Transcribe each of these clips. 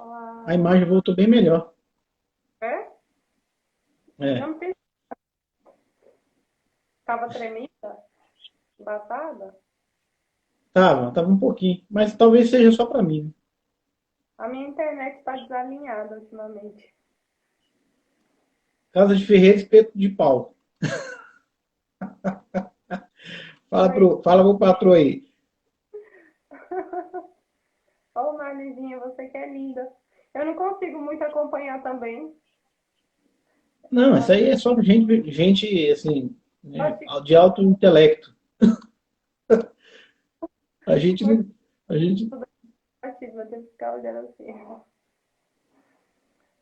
A Olá. imagem voltou bem melhor. É? É, Não tem... Tava tremida? Embaçada? tava um pouquinho. Mas talvez seja só para mim, né? A minha internet está desalinhada ultimamente. Casa de Ferreira, espeto de pau. Oi. Fala pro patrão aí. Ô, Marlizinha, você que é linda. Eu não consigo muito acompanhar também. Não, Ah, isso aí é só gente assim, né, acho de alto intelecto. A gente muito não. A gente. ativa, vou ter que ficar olhando assim.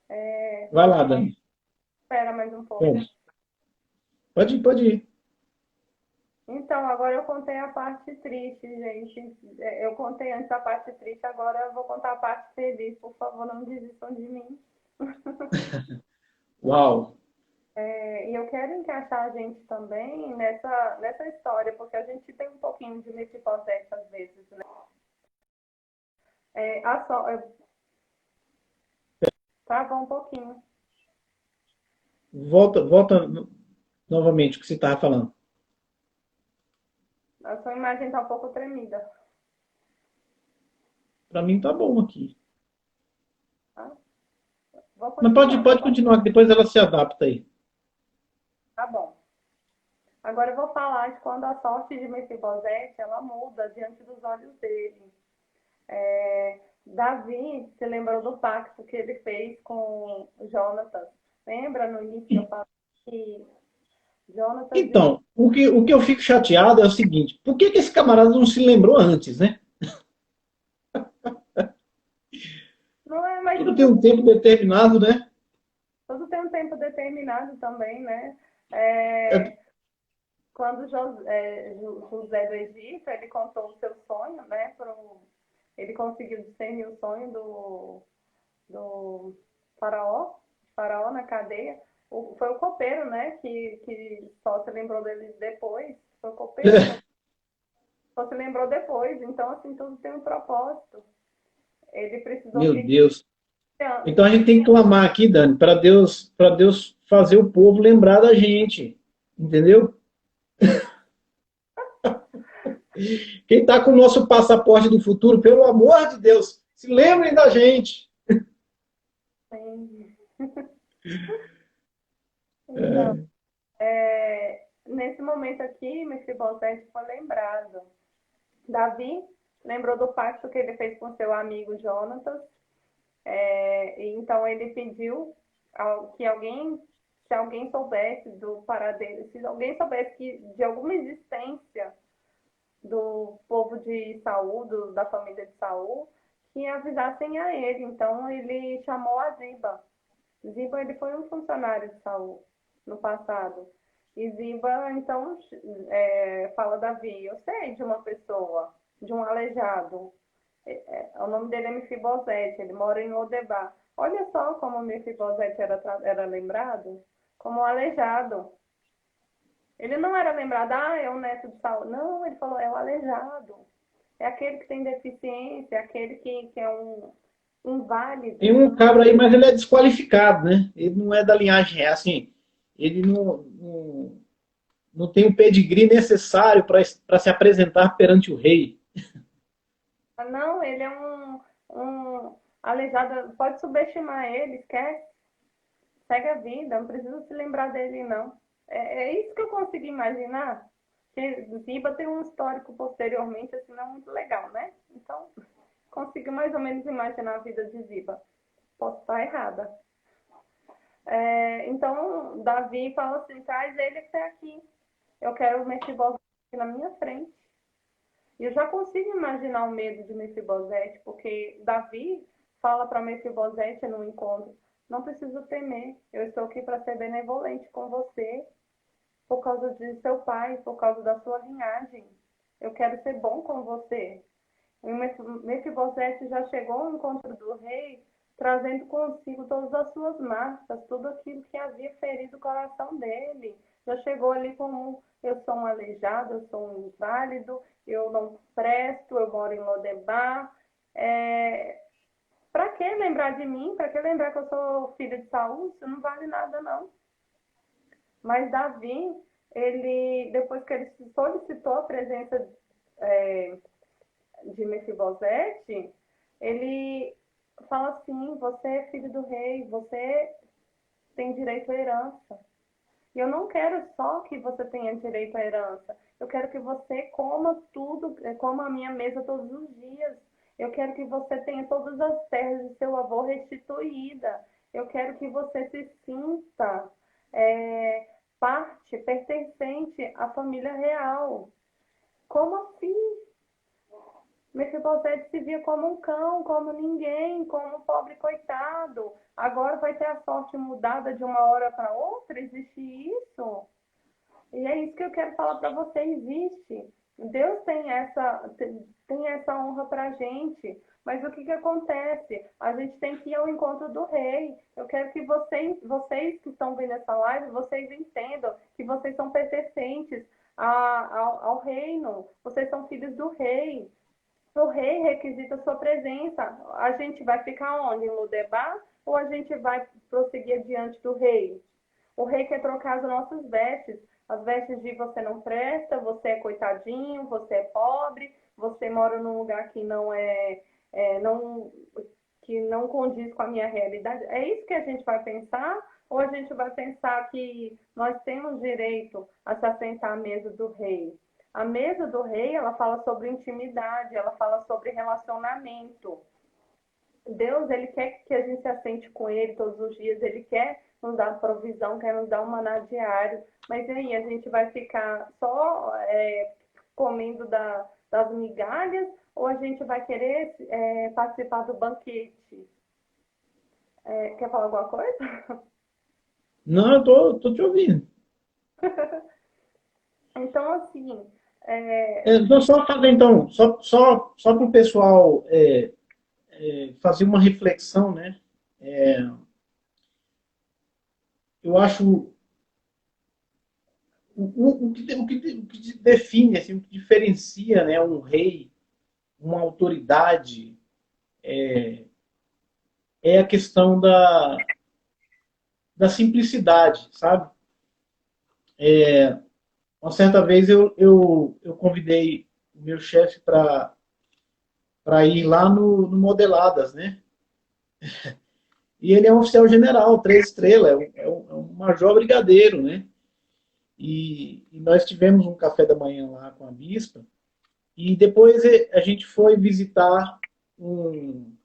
É, Vai lá, Dani. espera mais um pouco. Vamos. Pode ir, pode ir. Então, agora eu contei a parte triste, gente. Eu contei antes a parte triste, agora eu vou contar a parte feliz. Por favor, não desistam de mim. Uau. E eu quero encaixar a gente também nessa história, porque a gente tem um pouquinho de Mephibosheth às vezes, né? Travou um pouquinho. Volta novamente o que você estava falando. A sua imagem está um pouco tremida, Para mim tá bom aqui. tá? Vou Mas continuar. pode continuar, que depois ela se adapta aí. Tá bom. Agora eu vou falar de quando a sorte de Mefibosete ela muda diante dos olhos dele. Davi se lembrou do pacto que ele fez com Jonatas. Lembra no início que eu falei que Jonatas e Então, o que eu fico chateado é o seguinte: por que esse camarada não se lembrou antes, né? não é, mas Tudo tem um tempo determinado, né? tudo tem um tempo determinado também, né? É, É, quando José do Egito, ele contou o seu sonho, né? Ele conseguiu discernir o sonho do faraó na cadeia. Foi o copeiro, né? Que só se lembrou dele depois. Foi o copeiro, só se lembrou depois. Então, assim, tudo tem um propósito. Ele precisou Meu ficar Deus. Então a gente tem que clamar aqui, Dani, para Deus fazer o povo lembrar da gente. Entendeu? Quem está com o nosso passaporte do futuro, pelo amor de Deus, se lembrem da gente. assim. Então, nesse momento aqui, Mefibosete foi lembrado. Davi lembrou do pacto que ele fez com seu amigo Jonatas. E então ele pediu que se alguém soubesse do paradeiro, se alguém soubesse de alguma existência do povo de Saul, da família de Saul, que avisassem a ele. Então ele chamou a Ziba. Ziba ele foi um funcionário de Saul no passado. E Ziba, então, fala Davi, eu sei de uma pessoa, de um aleijado. O nome dele é Mefibosete, ele mora em Lodebar. Olha só como Mefibosete era lembrado como um aleijado. Ele não era lembrado, é o neto de Saul. Não, ele falou, é o aleijado. É aquele que tem deficiência, é aquele que é um Tem inválido. um cabra aí, mas ele é desqualificado, né? Ele não é da linhagem, é assim, ele não tem o pedigree necessário para se apresentar perante o rei. Não, ele é um aleijado. Pode subestimar ele, esquece. Segue a vida, não precisa se lembrar dele, não. É isso que eu consigo imaginar. Que Ziba tem um histórico posteriormente, assim, não muito legal, né? Então, consigo mais ou menos imaginar a vida de Ziba. Posso estar errada. Então, Davi fala assim, traz ele até aqui. Eu quero o Mefibosete na minha frente. E eu já consigo imaginar o medo de Mefibosete, porque Davi fala para Mefibosete no encontro, não precisa temer, eu estou aqui para ser benevolente com você, por causa de seu pai, por causa da sua linhagem. Eu quero ser bom com você. E Mefibosete já chegou ao encontro do rei, trazendo consigo todas as suas marcas, tudo aquilo que havia ferido o coração dele. Já chegou ali como eu sou um aleijado, eu sou um inválido, eu não presto, eu moro em Lodebar. É, Para que lembrar de mim? Para que lembrar que eu sou filha de Saul? Isso não vale nada, não. Mas Davi, ele, depois que ele solicitou a presença é, de Mefibosete, ele fala assim: você é filho do rei, você tem direito à herança. E eu não quero só que você tenha direito à herança. Eu quero que você coma tudo, coma a minha mesa todos os dias. Eu quero que você tenha todas as terras de seu avô restituída. Eu quero que você se sinta é, parte, pertencente à família real. Como assim? Mefibosete se via como um cão, como ninguém, como um pobre coitado. Agora vai ter a sorte mudada de uma hora para outra? Existe isso? E é isso que eu quero falar para você, existe. Deus tem essa honra para a gente. Mas o que, que acontece? A gente tem que ir ao encontro do rei. Eu quero que vocês que estão vendo essa live, vocês entendam que vocês são pertencentes ao reino. Vocês são filhos do rei. O rei requisita sua presença. A gente vai ficar onde? Em Lodebar? Ou a gente vai prosseguir diante do rei? O rei quer trocar as nossas vestes. As vestes de você não presta, você é coitadinho, você é pobre, você mora num lugar que que não condiz com a minha realidade. É isso que a gente vai pensar? Ou a gente vai pensar que nós temos direito a se assentar à mesa do rei? A mesa do rei, ela fala sobre intimidade, ela fala sobre relacionamento. Deus, ele quer que a gente se assente com ele todos os dias, ele quer nos dar provisão, quer nos dar um maná diário. Mas e aí, a gente vai ficar só comendo das migalhas ou a gente vai querer participar do banquete? Quer falar alguma coisa? Não, tô te ouvindo. Então, assim, Então, só fazer, então, só para o pessoal fazer uma reflexão, né? Eu acho o que define, assim, o que diferencia, né, um rei, uma autoridade, é a questão da simplicidade, sabe? Uma certa vez eu convidei o meu chefe para ir lá no Modeladas, né? E ele é um oficial general, 3 estrelas, é um major brigadeiro, né? E nós tivemos um café da manhã lá com a bispa, e depois a gente foi visitar um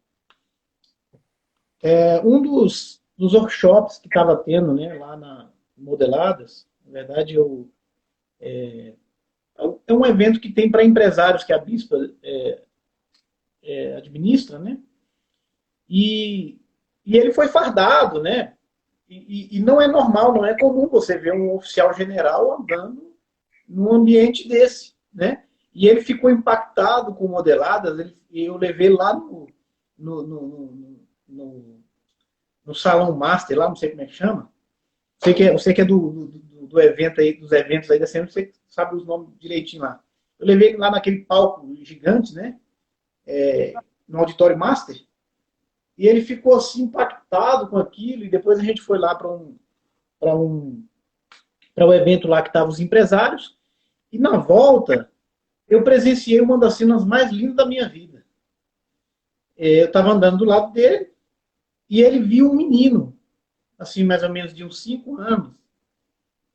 dos workshops que estava tendo, né, lá na Modeladas. Na verdade, é um evento que tem para empresários que a bispa administra, né? E ele foi fardado, né? E não é normal, não é comum você ver um oficial general andando num ambiente desse, né? E ele ficou impactado com Modeladas, eu levei lá no, no, no, no Salão Master, lá, não sei como é que chama. Você que é do evento aí, dos eventos aí da semana, você sabe os nomes direitinho lá. Eu levei ele lá naquele palco gigante, né? No Auditório Master. E ele ficou assim impactado com aquilo, e depois a gente foi lá para o evento lá que estavam os empresários, e na volta eu presenciei uma das cenas mais lindas da minha vida. Eu estava andando do lado dele, e ele viu um menino, assim, mais ou menos de uns 5 anos,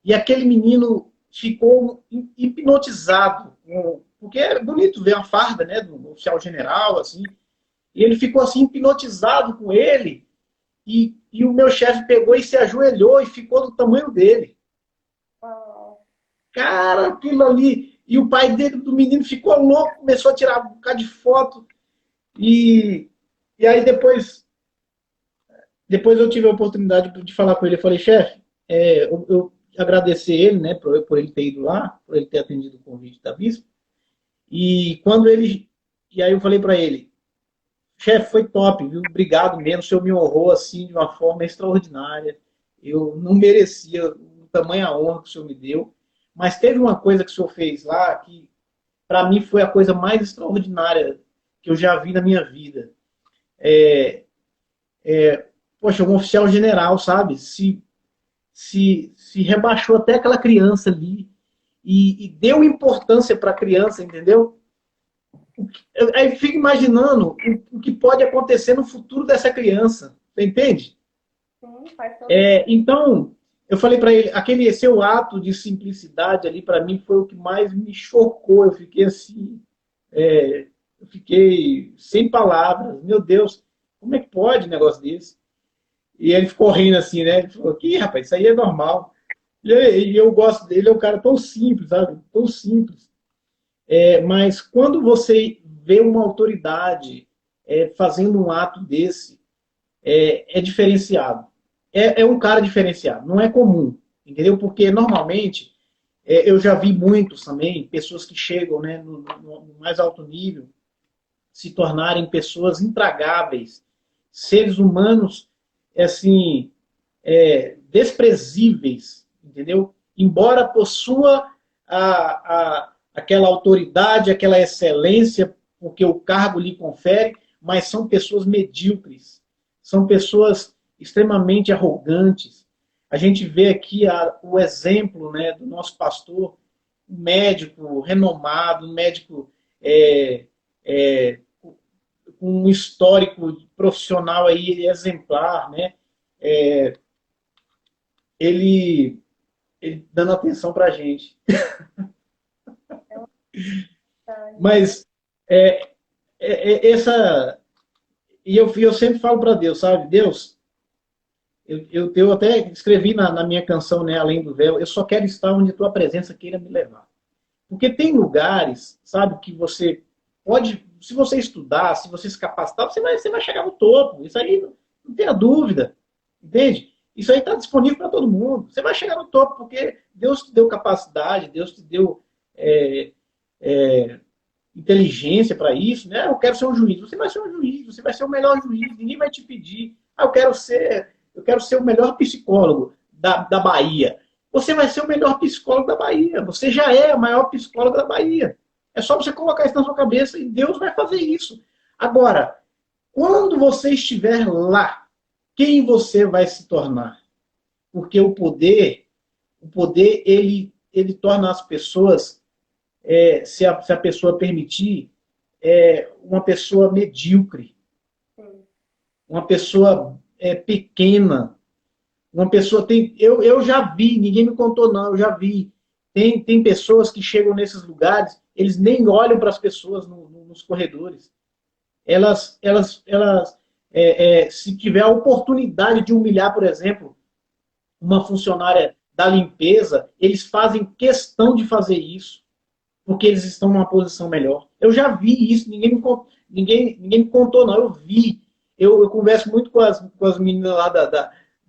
e aquele menino ficou hipnotizado, porque é bonito ver uma farda, né, do oficial general, assim, e ele ficou assim hipnotizado com ele, e o meu chefe pegou e se ajoelhou e ficou do tamanho dele. Cara, aquilo ali. E o pai dele, do menino, ficou louco, começou a tirar um bocado de foto. E aí depois eu tive a oportunidade de falar com ele. Eu falei, chefe, eu agradecer ele, né, por ele ter ido lá, por ele ter atendido o convite da bispa. E aí eu falei para ele, chefe, foi top, viu? Obrigado mesmo, o senhor me honrou assim de uma forma extraordinária. Eu não merecia o tamanho honra que o senhor me deu, mas teve uma coisa que o senhor fez lá que, para mim, foi a coisa mais extraordinária que eu já vi na minha vida. poxa, um oficial general, sabe? Se rebaixou até aquela criança ali e deu importância para a criança, entendeu? Aí fica imaginando o que pode acontecer no futuro dessa criança, você entende? Sim, faz todo sentido. Então, eu falei para ele, aquele seu ato de simplicidade ali, para mim, foi o que mais me chocou. Eu fiquei assim, eu fiquei sem palavras. Meu Deus, como é que pode um negócio desse? E ele ficou rindo assim, né? Ele falou, que rapaz, isso aí é normal. E eu gosto dele, é um cara tão simples, sabe? Tão simples. Mas quando você vê uma autoridade fazendo um ato desse, é diferenciado. É um cara diferenciado, não é comum, entendeu? Porque normalmente eu já vi muitos também, pessoas que chegam, né, no mais alto nível, se tornarem pessoas intragáveis, seres humanos assim, desprezíveis, entendeu? Embora possua aquela autoridade, aquela excelência, porque o cargo lhe confere, mas são pessoas medíocres, são pessoas extremamente arrogantes. A gente vê aqui o exemplo, né, do nosso pastor, um médico renomado, um médico com um histórico profissional aí exemplar, né? É, ele, ele dando atenção para a gente. Mas essa. E eu sempre falo para Deus, sabe? Deus, eu até escrevi na minha canção, né, Além do Véu, eu só quero estar onde tua presença queira me levar. Porque tem lugares, sabe, que você pode, se você estudar, se você se capacitar, você vai chegar no topo. Isso aí não tenha dúvida. Entende? Isso aí está disponível para todo mundo. Você vai chegar no topo, porque Deus te deu capacidade, Deus te deu é, é, inteligência para isso, né? Eu quero ser um juiz. Você vai ser um juiz, você vai ser o melhor juiz, ninguém vai te pedir. Eu quero ser o melhor psicólogo da Bahia. Você vai ser o melhor psicólogo da Bahia. Você já é o maior psicólogo da Bahia. É só você colocar isso na sua cabeça e Deus vai fazer isso. Agora, quando você estiver lá, quem você vai se tornar? Porque o poder ele torna as pessoas, se a pessoa permitir, uma pessoa medíocre, uma pessoa pequena, uma pessoa tem. Eu já vi, ninguém me contou, não, eu já vi. Tem pessoas que chegam nesses lugares, eles nem olham para as pessoas nos corredores. Se tiver a oportunidade de humilhar, por exemplo, uma funcionária da limpeza, eles fazem questão de fazer isso, porque eles estão numa posição melhor. Eu já vi isso, ninguém me contou, não, eu vi. Eu converso muito com as meninas lá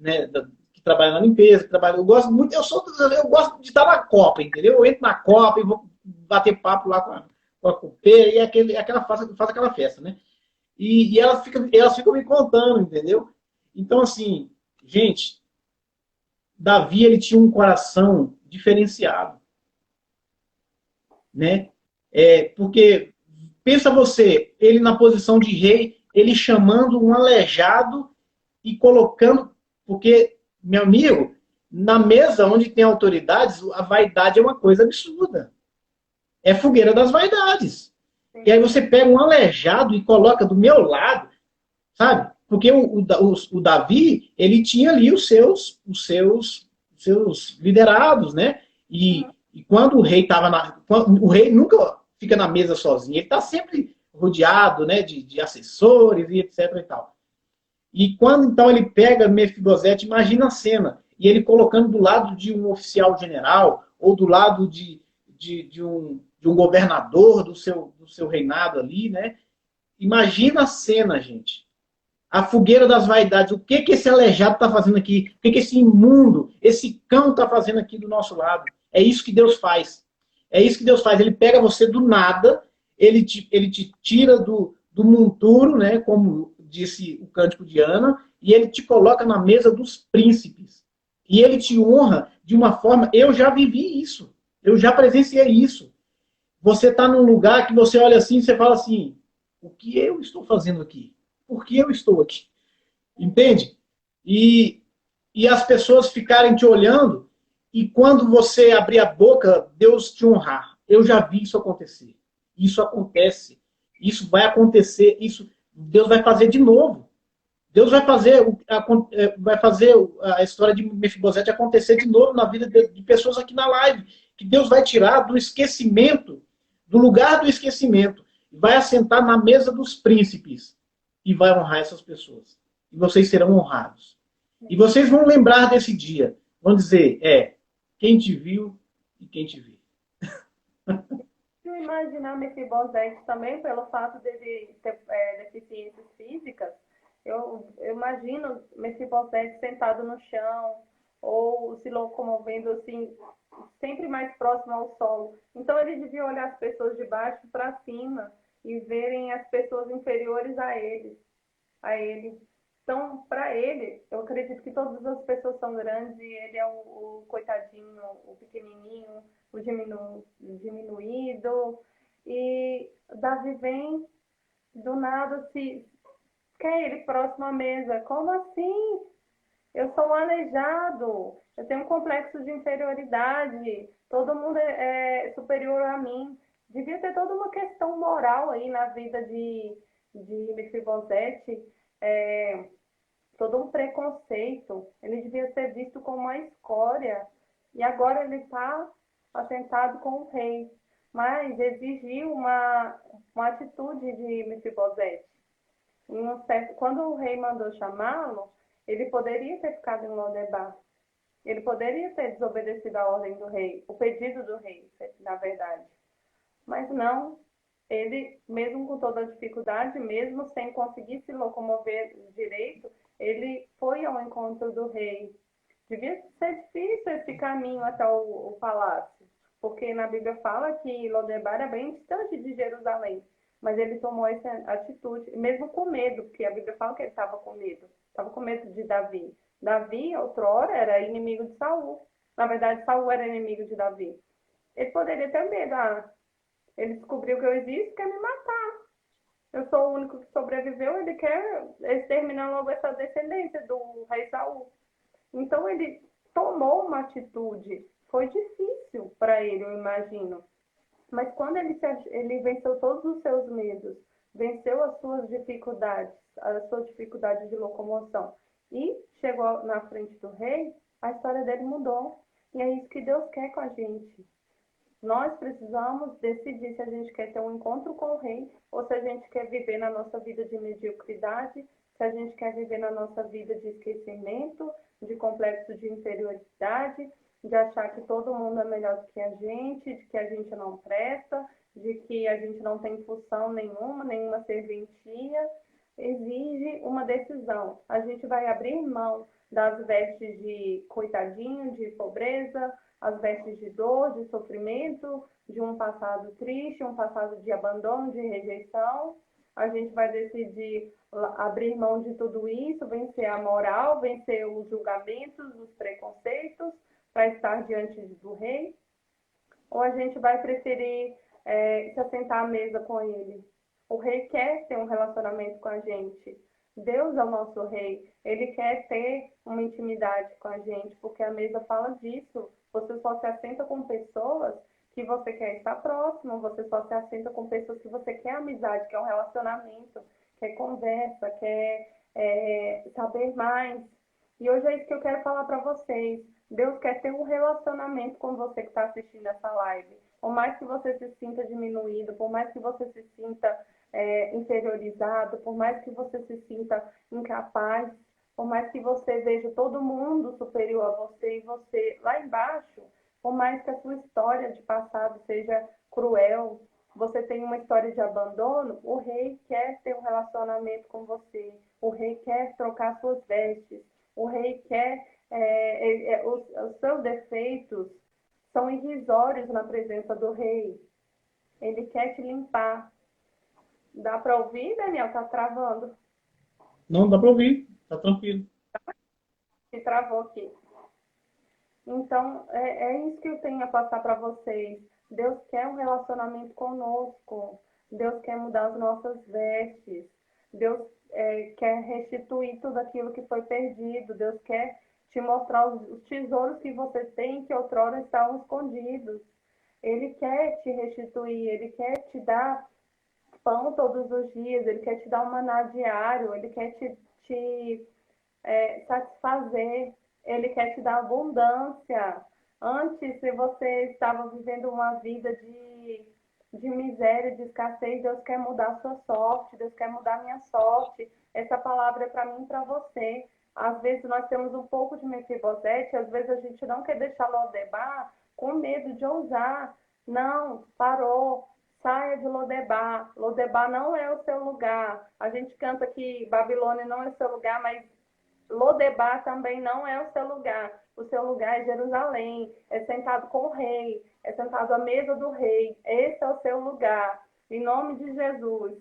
né, que trabalham na limpeza, eu gosto muito, eu gosto de estar na Copa, entendeu? Eu entro na Copa e vou bater papo lá com a copeira e faz aquela festa, né? E elas ficam me contando, entendeu? Então, assim, gente, Davi, ele tinha um coração diferenciado, né? Porque, pensa você, ele na posição de rei, ele chamando um aleijado e colocando, porque, meu amigo, na mesa onde tem autoridades, a vaidade é uma coisa absurda. É fogueira das vaidades. Sim. E aí você pega um aleijado e coloca do meu lado, sabe? Porque o Davi, ele tinha ali os seus liderados, né? E quando o rei estava o rei nunca fica na mesa sozinho, ele está sempre rodeado, né, de assessores e etc e tal. E quando então ele pega Mefibosete, imagina a cena, e ele colocando do lado de um oficial general ou do lado de um governador do seu reinado ali, né? Imagina a cena, gente. A fogueira das vaidades. O que esse aleijado está fazendo aqui? O que esse imundo, esse cão está fazendo aqui do nosso lado? É isso que Deus faz. É isso que Deus faz. Ele pega você do nada, ele te tira do monturo, né, como disse o Cântico de Ana, e ele te coloca na mesa dos príncipes. E ele te honra de uma forma... Eu já vivi isso. Eu já presenciei isso. Você está num lugar que você olha assim e você fala assim, o que eu estou fazendo aqui? Por que eu estou aqui? Entende? E, e as pessoas ficarem te olhando e quando você abrir a boca, Deus te honrar. Eu já vi isso acontecer. Isso acontece. Isso vai acontecer. Isso Deus vai fazer de novo. Deus vai fazer a história de Mefibosete acontecer de novo na vida de pessoas aqui na live. Que Deus vai tirar do esquecimento, do lugar do esquecimento, e vai assentar na mesa dos príncipes e vai honrar essas pessoas. E vocês serão honrados. E vocês vão lembrar desse dia. Vão dizer, quem te viu e quem te viu. Eu imaginar Mefibosete também, pelo fato dele ter deficiências físicas, eu imagino Mefibosete sentado no chão, ou se locomovendo assim, sempre mais próximo ao solo. Então ele devia olhar as pessoas de baixo para cima e verem as pessoas inferiores a ele. Então, para ele, eu acredito que todas as pessoas são grandes e ele é o coitadinho, o pequenininho, o diminuído. E Davi vem do nada, se quer ele próximo à mesa. Como assim? Eu sou um aleijado, eu tenho um complexo de inferioridade, todo mundo é superior a mim. Devia ter toda uma questão moral aí na vida de Mefibosete, todo um preconceito. Ele devia ser visto como uma escória. E agora ele está assentado com o rei. Mas exigiu uma atitude de Mefibosete. Quando o rei mandou chamá-lo, ele poderia ter ficado em Lodebar. Ele poderia ter desobedecido a ordem do rei, o pedido do rei, na verdade. Mas não, ele, mesmo com toda a dificuldade, mesmo sem conseguir se locomover direito, ele foi ao encontro do rei. Devia ser difícil esse caminho até o palácio, porque na Bíblia fala que Lodebar é bem distante de Jerusalém, mas ele tomou essa atitude, mesmo com medo, porque a Bíblia fala que ele estava com medo de Davi. Davi, outrora, era inimigo de Saul. Na verdade, Saul era inimigo de Davi. Ele poderia ter medo, ele descobriu que eu existo, quer me matar. Eu sou o único que sobreviveu, ele quer exterminar logo essa descendência do rei Saul. Então ele tomou uma atitude. Foi difícil para ele, eu imagino. Mas quando ele venceu todos os seus medos, venceu as suas dificuldades de locomoção e chegou na frente do rei, a história dele mudou. E é isso que Deus quer com a gente. Nós precisamos decidir se a gente quer ter um encontro com o rei ou se a gente quer viver na nossa vida de mediocridade, se a gente quer viver na nossa vida de esquecimento, de complexo de inferioridade, de achar que todo mundo é melhor do que a gente, de que a gente não presta, de que a gente não tem função nenhuma serventia. Exige uma decisão. A gente vai abrir mão das vestes de coitadinho, de pobreza, as vestes de dor, de sofrimento, de um passado triste, um passado de abandono, de rejeição. A gente vai decidir abrir mão de tudo isso, vencer a moral, vencer os julgamentos, os preconceitos, para estar diante do rei. Ou a gente vai preferir se assentar à mesa com ele. O rei quer ter um relacionamento com a gente. Deus é o nosso rei. Ele quer ter uma intimidade com a gente, porque a mesa fala disso. Você só se assenta com pessoas que você quer estar próximo, você só se assenta com pessoas que você quer amizade, quer um relacionamento, quer conversa, quer saber mais. E hoje é isso que eu quero falar para vocês. Deus quer ter um relacionamento com você que está assistindo essa live. Por mais que você se sinta diminuído, por mais que você se sinta inferiorizado, por mais que você se sinta incapaz, por mais que você veja todo mundo superior a você e você lá embaixo, por mais que a sua história de passado seja cruel, você tem uma história de abandono, o rei quer ter um relacionamento com você, o rei quer trocar suas vestes, o rei quer... os seus defeitos são irrisórios na presença do rei. Ele quer te limpar. Dá para ouvir, Daniel? Tá travando. Não, dá para ouvir. Tá tranquilo. Se travou aqui. Então, é isso que eu tenho a passar para vocês. Deus quer um relacionamento conosco. Deus quer mudar as nossas vestes. Deus quer restituir tudo aquilo que foi perdido. Deus quer te mostrar os tesouros que você tem, que outrora estavam escondidos. Ele quer te restituir, Ele quer te dar pão todos os dias, Ele quer te dar um maná diário, Ele quer te satisfazer, Ele quer te dar abundância. Antes, se você estava vivendo uma vida de miséria, de escassez, Deus quer mudar a sua sorte, Deus quer mudar a minha sorte. Essa palavra é para mim e para você. Às vezes nós temos um pouco de Mefibosete, às vezes a gente não quer deixar Lodebar com medo de ousar. Não, parou, saia de Lodebar. Lodebar não é o seu lugar. A gente canta que Babilônia não é o seu lugar, mas Lodebar também não é o seu lugar. O seu lugar é Jerusalém, é sentado com o rei, é sentado à mesa do rei. Esse é o seu lugar, em nome de Jesus.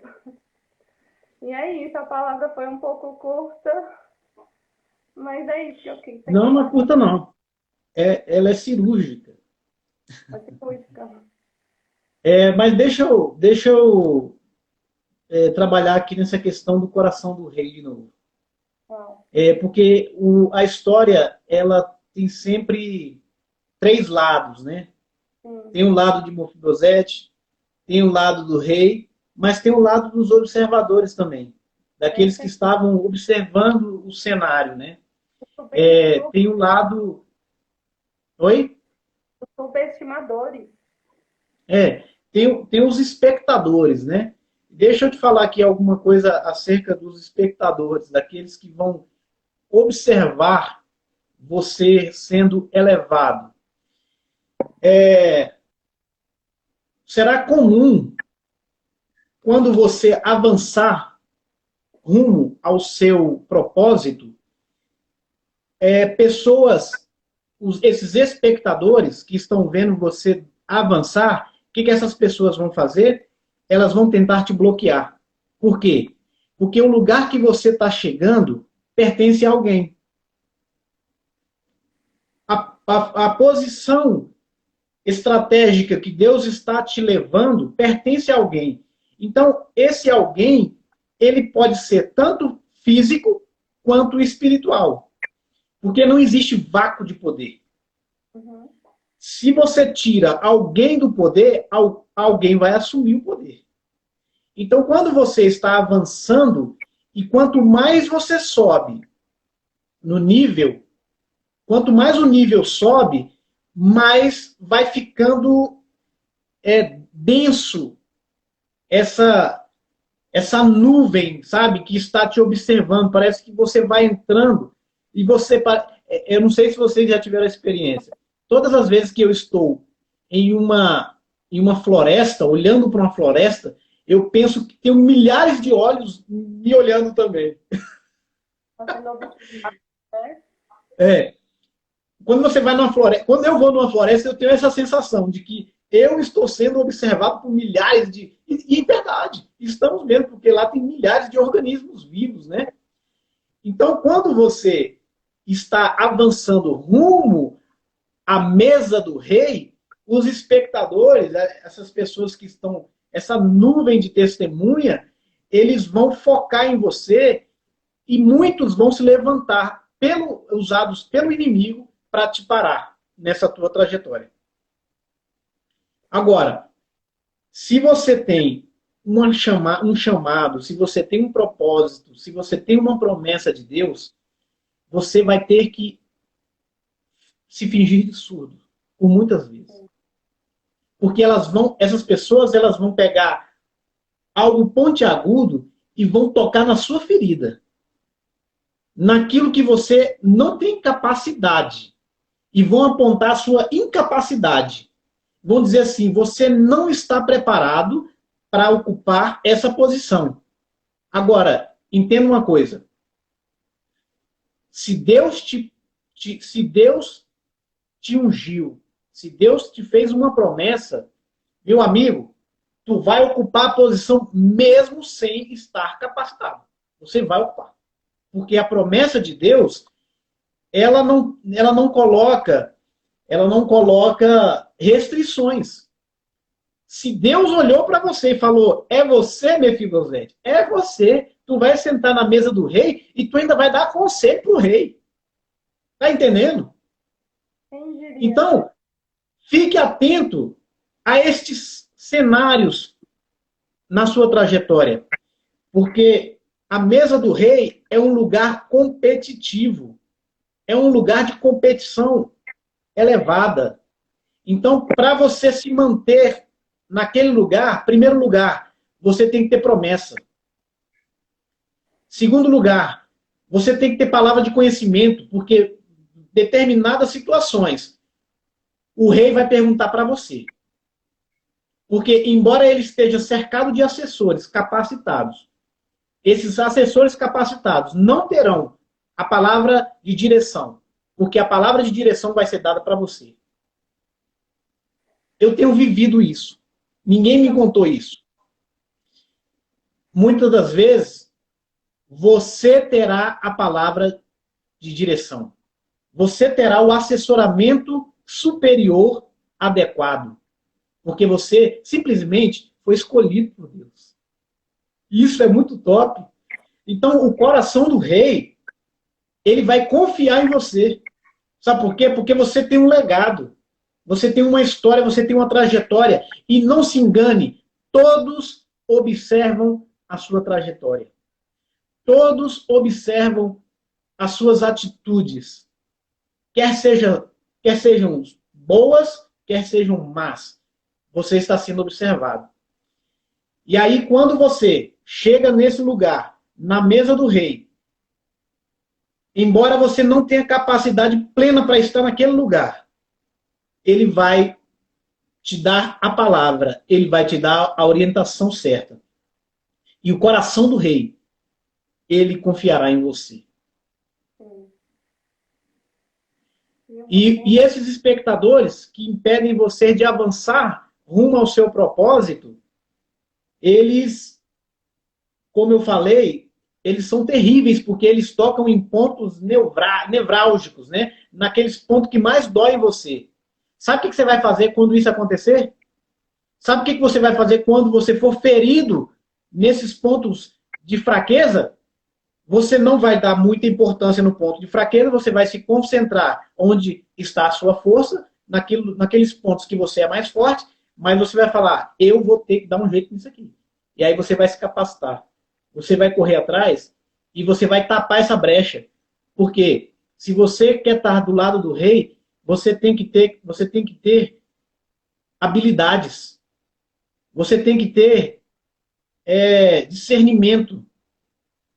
E é isso, a palavra foi um pouco curta, mas é isso que eu quis. Não, não é curta, não. Ela é cirúrgica. É cirúrgica. Mas deixa eu trabalhar aqui nessa questão do coração do rei de novo. Porque a história, ela tem sempre 3 lados, né? Tem o lado de Mefibosete, tem o lado do rei, mas tem o lado dos observadores também, daqueles que estavam observando o cenário, né? Tem o lado... Oi? Os subestimadores. Tem os espectadores, né? Deixa eu te falar aqui alguma coisa acerca dos espectadores, daqueles que vão observar você sendo elevado. Será comum, quando você avançar rumo ao seu propósito, esses espectadores que estão vendo você avançar, o que essas pessoas vão fazer? Elas vão tentar te bloquear. Por quê? Porque o lugar que você está chegando pertence a alguém. A posição estratégica que Deus está te levando pertence a alguém. Então, esse alguém, ele pode ser tanto físico quanto espiritual. Porque não existe vácuo de poder. Se você tira alguém do poder, alguém vai assumir o poder. Então, quando você está avançando, e quanto mais você sobe no nível, quanto mais o nível sobe, mais vai ficando denso essa nuvem, sabe, que está te observando. Parece que você vai entrando e você... Eu não sei se vocês já tiveram a experiência. Todas as vezes que eu estou em uma floresta, olhando para uma floresta, eu penso que tem milhares de olhos me olhando também. Quando você vai numa floresta, quando eu vou numa floresta, eu tenho essa sensação de que eu estou sendo observado por milhares de... E em verdade, estamos mesmo, porque lá tem milhares de organismos vivos, né? Então, quando você está avançando rumo à mesa do rei, os espectadores, essas pessoas que estão, essa nuvem de testemunha, eles vão focar em você e muitos vão se levantar, usados pelo inimigo, para te parar nessa tua trajetória. Agora, se você tem um chamado, se você tem um propósito, se você tem uma promessa de Deus, você vai ter que se fingir de surdo, por muitas vezes. Porque essas pessoas vão pegar algo pontiagudo e vão tocar na sua ferida. Naquilo que você não tem capacidade. E vão apontar a sua incapacidade. Vão dizer assim, você não está preparado para ocupar essa posição. Agora, entenda uma coisa. Se Deus te ungiu, se Deus te fez uma promessa, meu amigo, tu vai ocupar a posição mesmo sem estar capacitado. Você vai ocupar. Porque a promessa de Deus, ela não coloca restrições. Se Deus olhou para você e falou, é você, Mefibosete, é você, tu vai sentar na mesa do rei e tu ainda vai dar conselho pro rei. Tá entendendo? Quem diria, né? Então, fique atento a estes cenários na sua trajetória, porque a mesa do rei é um lugar competitivo, é um lugar de competição elevada. Então, para você se manter naquele lugar, primeiro lugar, você tem que ter promessa. Segundo lugar, você tem que ter palavra de conhecimento, porque determinadas situações o rei vai perguntar para você. Porque, embora ele esteja cercado de assessores capacitados, esses assessores capacitados não terão a palavra de direção, porque a palavra de direção vai ser dada para você. Eu tenho vivido isso. Ninguém me contou isso. Muitas das vezes, você terá a palavra de direção. Você terá o assessoramento superior adequado. Porque você simplesmente foi escolhido por Deus. Isso é muito top. Então, o coração do rei, ele vai confiar em você. Sabe por quê? Porque você tem um legado. Você tem uma história, você tem uma trajetória. E não se engane, todos observam a sua trajetória. Todos observam as suas atitudes. Quer sejam boas, quer sejam más. Você está sendo observado. E aí, quando você chega nesse lugar, na mesa do rei, embora você não tenha capacidade plena para estar naquele lugar, ele vai te dar a palavra, ele vai te dar a orientação certa. E o coração do rei, ele confiará em você. Sim. E esses espectadores que impedem você de avançar rumo ao seu propósito, eles, como eu falei, eles são terríveis, porque eles tocam em pontos nevrálgicos, né? Naqueles pontos que mais dói em você. Sabe o que você vai fazer quando isso acontecer? Sabe o que você vai fazer quando você for ferido nesses pontos de fraqueza? Você não vai dar muita importância no ponto de fraqueza, você vai se concentrar onde está a sua força, naqueles pontos que você é mais forte, mas você vai falar, eu vou ter que dar um jeito nisso aqui. E aí você vai se capacitar. Você vai correr atrás e você vai tapar essa brecha. Porque se você quer estar do lado do rei, você tem que ter habilidades. Você tem que ter discernimento.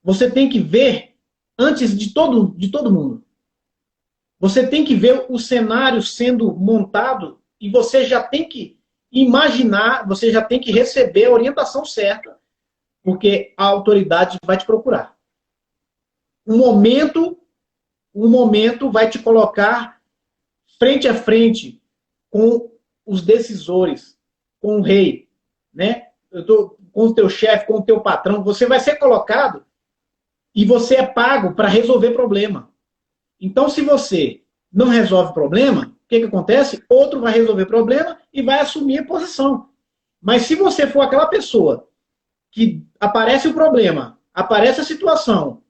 Você tem que ver antes de todo mundo. Você tem que ver o cenário sendo montado e você já tem que imaginar, você já tem que receber a orientação certa, porque a autoridade vai te procurar. Um momento vai te colocar frente a frente com os decisores, com o rei, né? Com o teu chefe, com o teu patrão. Você vai ser colocado e você é pago para resolver problema. Então, se você não resolve problema, o que acontece? Outro vai resolver problema e vai assumir a posição. Mas se você for aquela pessoa que aparece o problema, aparece a situação,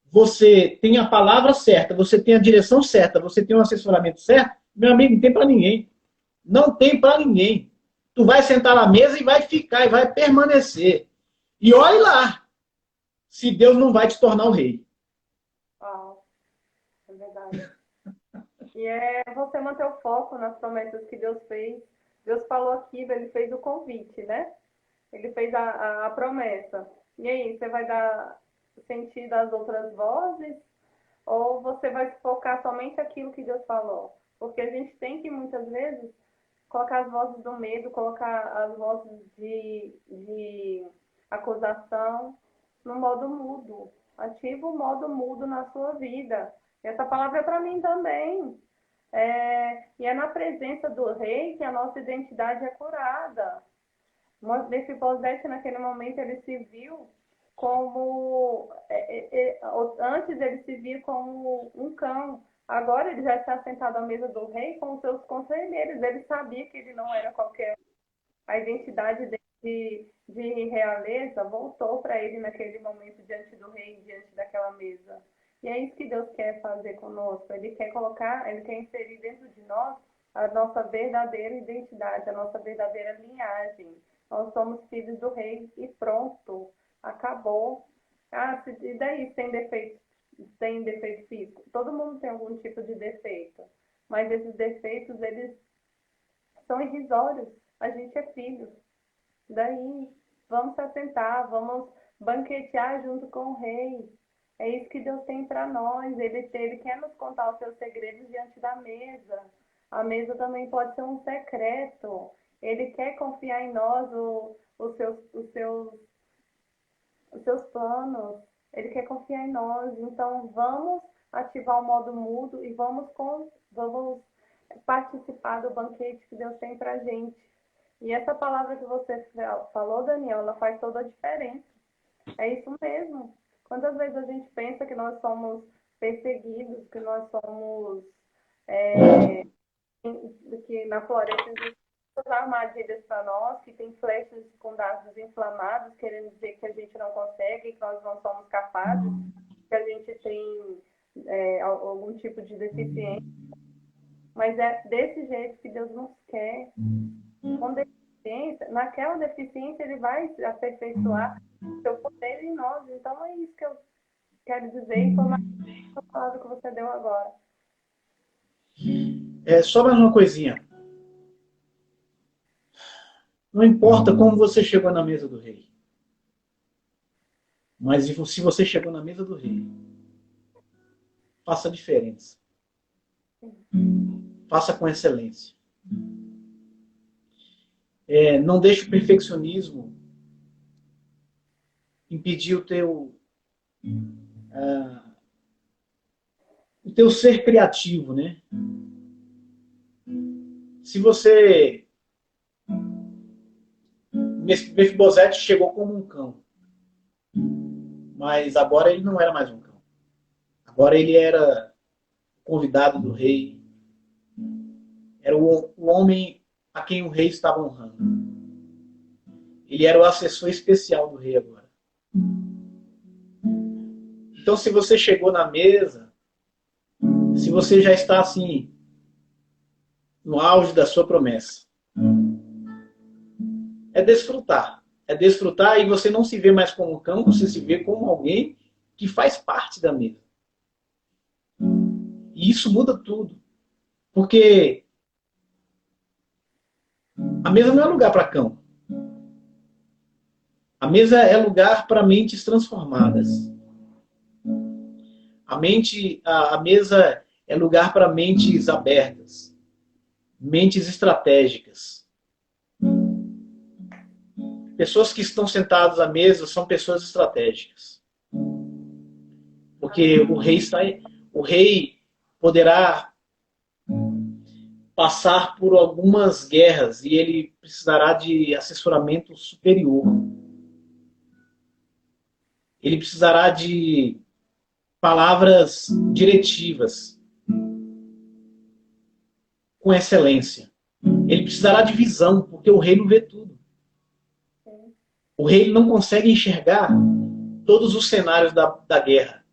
você tem a palavra certa, você tem a direção certa, você tem o assessoramento certo, meu amigo, não tem para ninguém. Não tem para ninguém. Tu vai sentar na mesa e vai ficar, e vai permanecer. E olhe lá, se Deus não vai te tornar o rei. Ah, é verdade. E é você manter o foco nas promessas que Deus fez. Deus falou aqui, ele fez o convite, né? Ele fez a promessa. E aí, você vai dar sentido às outras vozes? Ou você vai focar somente aquilo que Deus falou? Porque a gente tem que, muitas vezes, colocar as vozes do medo, colocar as vozes de acusação no modo mudo. Ativa o modo mudo na sua vida. Essa palavra é para mim também. E é na presença do rei que a nossa identidade é curada. Mefibosete, naquele momento, ele se viu como... antes ele se via como um cão. Agora ele já está sentado à mesa do rei com os seus conselheiros. Ele sabia que ele não era qualquer um. A identidade dele de realeza voltou para ele naquele momento diante do rei, diante daquela mesa. E é isso que Deus quer fazer conosco. Ele quer colocar, ele quer inserir dentro de nós a nossa verdadeira identidade, a nossa verdadeira linhagem. Nós somos filhos do rei e pronto, acabou. Ah, e daí tem defeito físico? Todo mundo tem algum tipo de defeito, mas esses defeitos, eles são irrisórios. A gente é filho. Daí, vamos se assentar, vamos banquetear junto com o rei. É isso que Deus tem para nós. Ele quer nos contar os seus segredos diante da mesa. A mesa também pode ser um secreto. Ele quer confiar em nós os seus planos. Ele quer confiar em nós. Então, vamos ativar o modo mudo e vamos participar do banquete que Deus tem para a gente. E essa palavra que você falou, Daniel, ela faz toda a diferença. É isso mesmo. Quantas vezes a gente pensa que nós somos perseguidos, que nós somos que na floresta existem armadilhas para nós, que tem flechas com dardos inflamados, querendo dizer que a gente não consegue, que nós não somos capazes, que a gente tem algum tipo de deficiência. Mas é desse jeito que Deus nos quer. Com deficiência, naquela deficiência ele vai aperfeiçoar o seu poder em nós. Então é isso que eu quero dizer e foi a palavra que você deu agora. Só mais uma coisinha. Não importa como você chegou na mesa do rei. Mas se você chegou na mesa do rei, faça a diferença. Faça com excelência. Não deixe o perfeccionismo impedir o teu ser criativo, né? Se você... Mefibosete chegou como um cão. Mas agora ele não era mais um cão. Agora ele era convidado do rei. Era o homem a quem o rei estava honrando. Ele era o assessor especial do rei agora. Então, se você chegou na mesa, se você já está assim, no auge da sua promessa, é desfrutar. É desfrutar e você não se vê mais como um cão, você se vê como alguém que faz parte da mesa. E isso muda tudo. Porque a mesa não é lugar para cão. A mesa é lugar para mentes transformadas. A mesa é lugar para mentes abertas, mentes estratégicas. Pessoas que estão sentadas à mesa são pessoas estratégicas. Porque o rei poderá passar por algumas guerras e ele precisará de assessoramento superior. Ele precisará de palavras diretivas com excelência. Ele precisará de visão, porque o rei não vê tudo. O rei não consegue enxergar todos os cenários da guerra,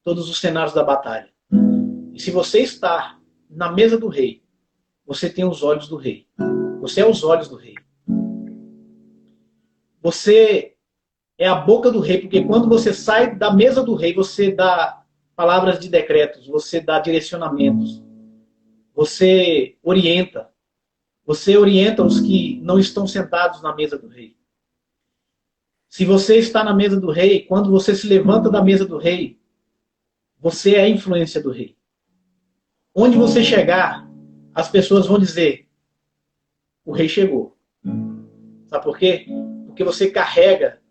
todos os cenários da batalha. E se você está na mesa do rei, você tem os olhos do rei. Você é os olhos do rei. Você é a boca do rei, porque quando você sai da mesa do rei, você dá palavras de decretos, você dá direcionamentos, você orienta. Você orienta os que não estão sentados na mesa do rei. Se você está na mesa do rei, quando você se levanta da mesa do rei, você é a influência do rei. Onde você chegar, as pessoas vão dizer, o rei chegou. Sabe por quê? Porque você carrega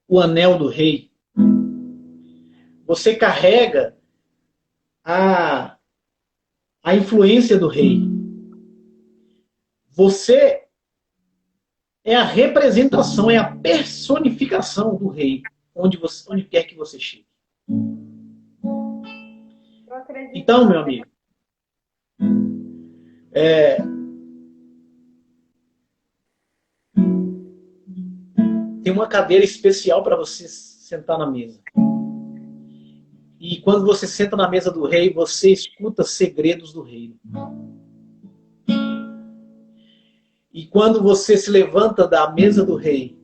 o anel do rei. Você carrega a influência do rei. Você é a representação, é a personificação do rei, onde quer que você chegue. Então, meu amigo, Tem uma cadeira especial para você sentar na mesa. E quando você senta na mesa do rei, você escuta segredos do reino. E quando você se levanta da mesa do rei,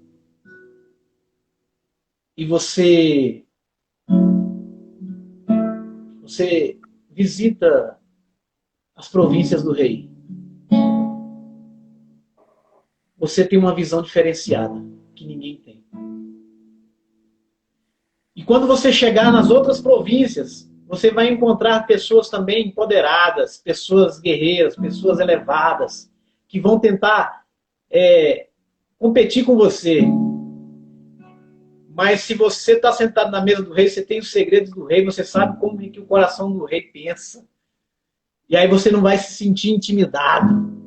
e você visita as províncias do rei, você tem uma visão diferenciada, que ninguém tem. E quando você chegar nas outras províncias, você vai encontrar pessoas também empoderadas, pessoas guerreiras, pessoas elevadas, que vão tentar competir com você. Mas se você está sentado na mesa do rei, você tem os segredos do rei, você sabe como é que o coração do rei pensa. E aí você não vai se sentir intimidado.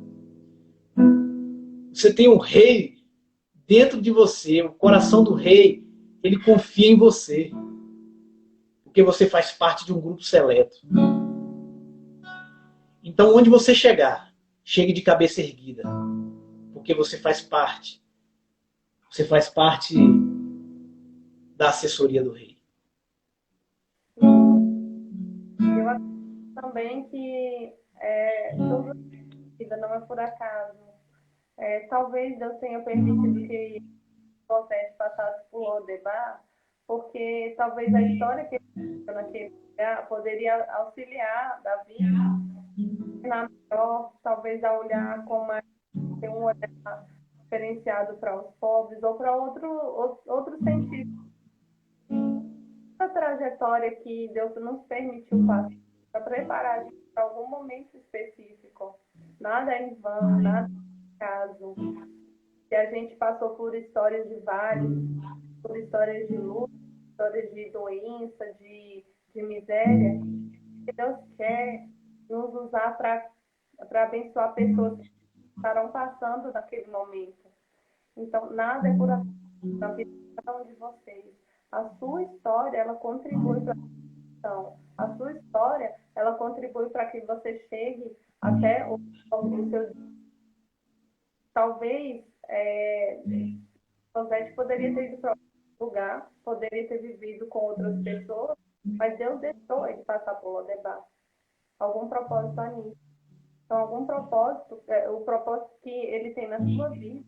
Você tem um rei dentro de você, o coração do rei, ele confia em você. Porque você faz parte de um grupo seleto. Então, onde você chegar, chegue de cabeça erguida. Porque você faz parte. Você faz parte da assessoria do rei. Eu acho também que tudo na vida não é por acaso. Talvez Deus tenha permitido que José passasse por Lodebar, porque talvez a história que ele viveu naquele lugar poderia auxiliar Davi na melhor, talvez a olhar com mais ter um olhar diferenciado para os pobres ou para outro sentido. A trajetória que Deus nos permitiu passar para preparar a gente para algum momento específico. Nada é em vão, nada é caso. Se a gente passou por histórias de vales, por histórias de luta, histórias de doença, de miséria, Deus quer nos usar para abençoar pessoas que estarão passando naquele momento. Então, nada é por acaso na vida de cada um de vocês. A sua história, ela contribui para a questão. A sua história, ela contribui para que você chegue até o seu... Talvez José poderia ter ido para outro lugar, poderia ter vivido com outras pessoas, mas Deus deixou ele passar por Lodebar. Algum propósito há nisso. Então, algum propósito, o propósito que ele tem na sua vida,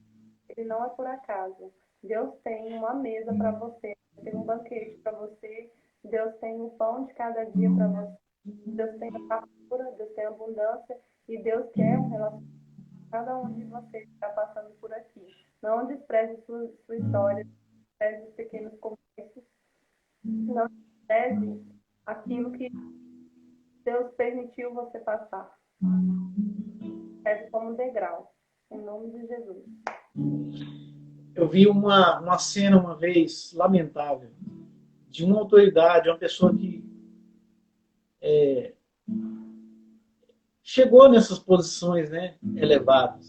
ele não é por acaso. Deus tem uma mesa para você, tem um banquete para você, Deus tem o pão de cada dia para você, Deus tem a fartura, Deus tem a abundância, e Deus quer um relacionamento com cada um de vocês que está passando por aqui. Não despreze sua história, não despreze os pequenos começos, não despreze aquilo que Deus permitiu você passar. Serve como degrau, em nome de Jesus. Eu vi uma cena uma vez lamentável de uma autoridade, uma pessoa que chegou nessas posições, né, elevadas.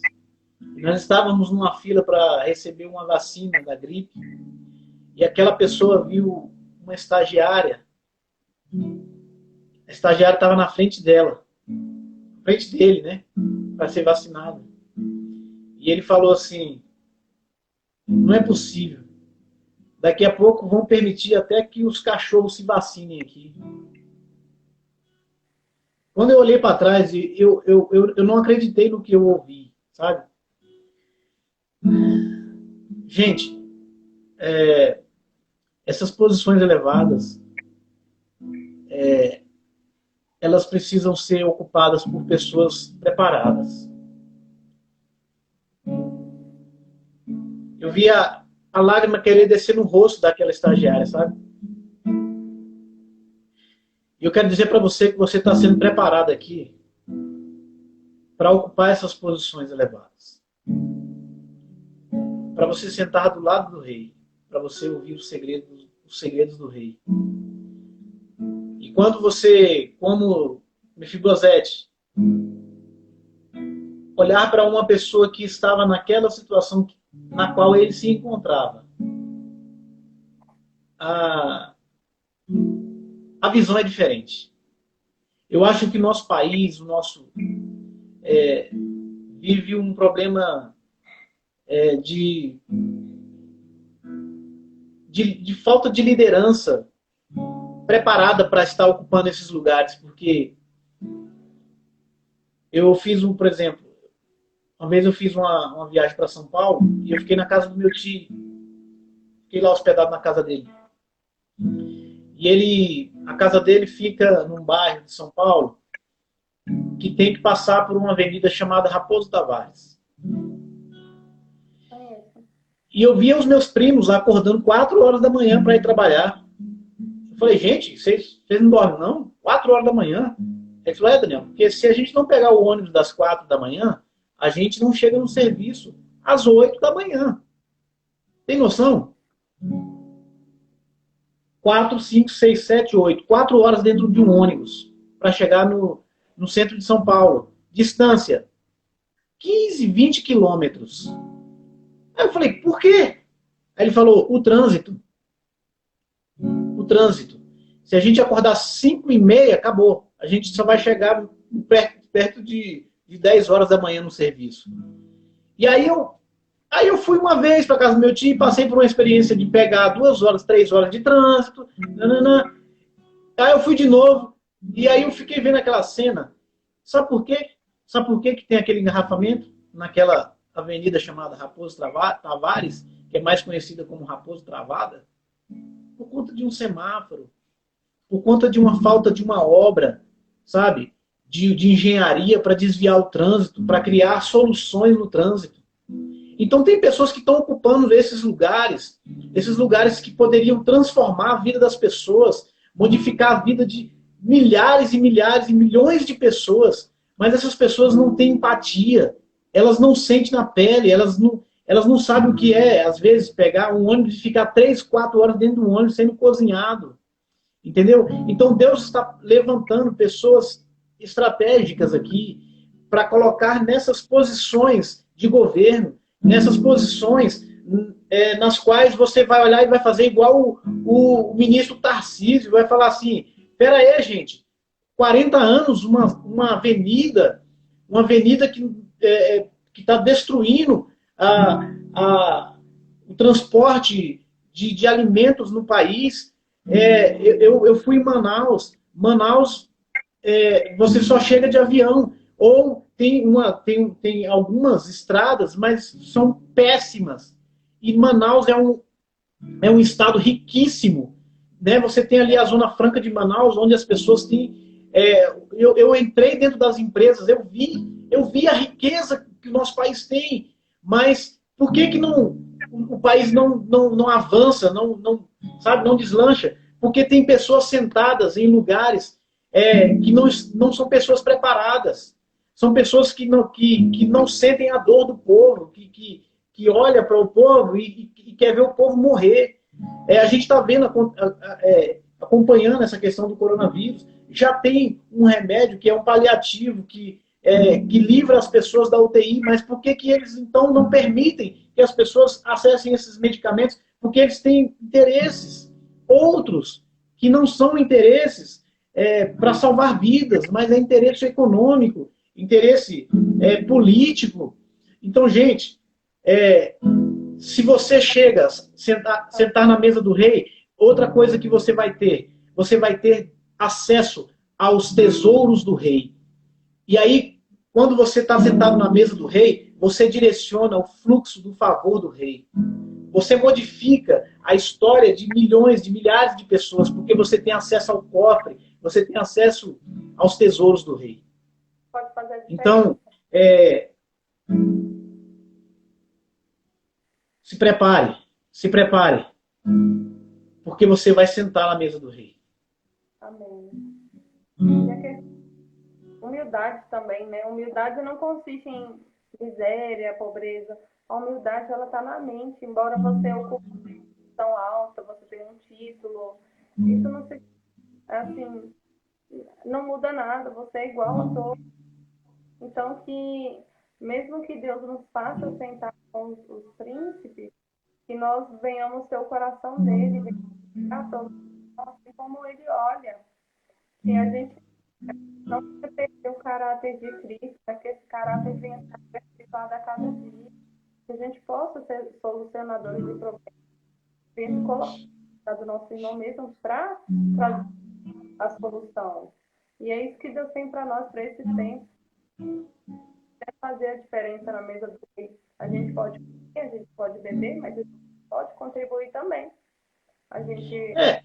Nós estávamos numa fila para receber uma vacina da gripe e aquela pessoa viu uma estagiária. A estagiária estava na frente dela, na frente dele, né, para ser vacinada. E ele falou assim: não é possível. Daqui a pouco vão permitir até que os cachorros se vacinem aqui. Quando eu olhei para trás, eu não acreditei no que eu ouvi, sabe? Gente, essas posições elevadas, elas precisam ser ocupadas por pessoas preparadas. Eu vi a lágrima querer descer no rosto daquela estagiária, sabe? E eu quero dizer para você que você está sendo preparado aqui para ocupar essas posições elevadas. Para você sentar do lado do rei, para você ouvir os segredos do rei. E quando você, como Mefibosete, olhar para uma pessoa que estava naquela situação na qual ele se encontrava, a visão é diferente. Eu acho que nosso país, vive um problema de falta de liderança preparada para estar ocupando esses lugares, porque eu fiz por exemplo, uma vez eu fiz uma viagem para São Paulo e eu fiquei na casa do meu tio, fiquei lá hospedado na casa dele. E a casa dele fica num bairro de São Paulo que tem que passar por uma avenida chamada Raposo Tavares. E eu via os meus primos acordando 4 horas da manhã para ir trabalhar. Eu falei, gente, vocês não dormem não? 4 horas da manhã? Ele falou, Daniel, porque se a gente não pegar o ônibus das 4 da manhã, a gente não chega no serviço às 8 da manhã. Tem noção? 4, 5, 6, 7, 8. 4 horas dentro de um ônibus para chegar no centro de São Paulo. Distância, 15, 20 quilômetros. Aí eu falei, por quê? Aí ele falou, o trânsito. O trânsito. Se a gente acordar às 5h30, acabou. A gente só vai chegar perto de 10 horas da manhã no serviço. E aí eu fui uma vez para casa do meu tio e passei por uma experiência de pegar 2 horas, 3 horas de trânsito. Nananã. Aí eu fui de novo. E aí eu fiquei vendo aquela cena. Sabe por quê? Sabe por quê que tem aquele engarrafamento naquela avenida chamada Raposo Tavares, que é mais conhecida como Raposo Travada? Por conta de um semáforo, por conta de uma falta de uma obra, sabe? De engenharia para desviar o trânsito, para criar soluções no trânsito. Então tem pessoas que estão ocupando esses lugares que poderiam transformar a vida das pessoas, modificar a vida de milhares e milhares e milhões de pessoas, mas essas pessoas não têm empatia, elas não sentem na pele, elas não sabem o que é, às vezes, pegar um ônibus e ficar 3, 4 horas dentro do ônibus sendo cozinhado. Entendeu? Então Deus está levantando pessoas estratégicas aqui para colocar nessas posições de governo, nessas posições nas quais você vai olhar e vai fazer igual o ministro Tarcísio, vai falar assim, pera aí, gente, 40 anos, uma avenida que está destruindo o transporte de alimentos no país. Eu fui em Manaus. Manaus, você só chega de avião. Ou tem algumas estradas, mas são péssimas. E Manaus é um estado riquíssimo. Né? Você tem ali a Zona Franca de Manaus, onde as pessoas têm. Eu entrei dentro das empresas, eu vi a riqueza que o nosso país tem, mas por que o país não avança, sabe, não deslancha? Porque tem pessoas sentadas em lugares que não são pessoas preparadas. São pessoas que não sentem a dor do povo, que olha para o povo e quer ver o povo morrer. A gente está vendo, acompanhando essa questão do coronavírus, já tem um remédio que é um paliativo, que livra as pessoas da UTI, mas por que eles então não permitem que as pessoas acessem esses medicamentos? Porque eles têm interesses, outros que não são interesses para salvar vidas, mas é interesse econômico, interesse político. Então, gente, se você chega, sentar na mesa do rei, outra coisa que você vai ter acesso aos tesouros do rei. E aí, quando você está sentado na mesa do rei, você direciona o fluxo do favor do rei. Você modifica a história de milhões, de milhares de pessoas, porque você tem acesso ao cofre, você tem acesso aos tesouros do rei. Pode fazer a diferença. Então, se prepare, porque você vai sentar na mesa do rei. Amém. E a questão humildade também, né? Humildade não consiste em miséria, pobreza. A humildade, ela está na mente. Embora você ocupe uma posição alta, você tenha um título, isso não se, assim, não muda nada. Você é igual a todos. Então, que mesmo que Deus nos faça sentar com os príncipes, que nós venhamos ter o coração dele, venhamos todos, assim como ele olha. Que a gente não perder o caráter de Cristo, para que esse caráter venha a ser aperfeiçoado a cada dia. que a gente possa ser solucionadores de problemas, tendo colocado o nosso irmão mesmo para trazer a solução. E é isso que Deus tem para nós para esse tempo. É fazer a diferença na mesa do rei. A gente pode comer, a gente pode beber, mas a gente pode contribuir também. A gente É,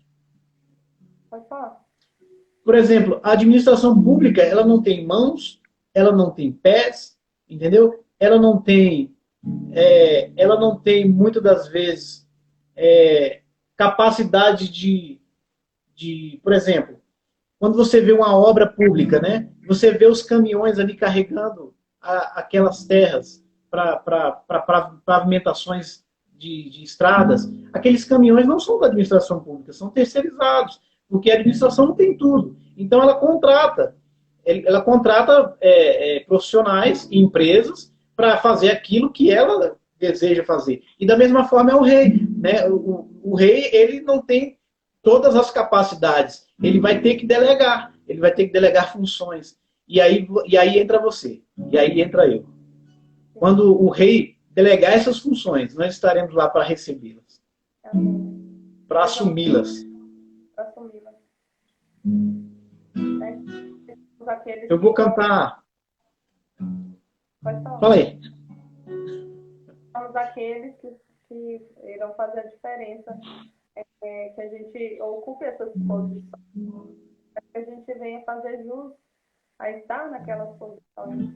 pode falar. por exemplo, a administração pública, ela não tem mãos, ela não tem pés, entendeu? Ela não tem muitas das vezes capacidade por exemplo, quando você vê uma obra pública, né? Você vê os caminhões ali carregando aquelas terras para pavimentações de estradas. Aqueles caminhões não são da administração pública, são terceirizados, porque a administração não tem tudo. Então ela contrata profissionais e empresas para fazer aquilo que ela deseja fazer. E da mesma forma é o rei, né? O rei ele não tem todas as capacidades. Ele vai ter que delegar funções. E aí entra você, e aí entra eu. Quando o rei delegar essas funções, nós estaremos lá para recebê-las, para assumi-las. Para assumi-la. Né? Aqueles Eu que vou cantar. pode falar. Fala aí. Somos aqueles que irão fazer a diferença, que a gente ocupe essas posições, que a gente venha fazer jus a estar naquelas posições,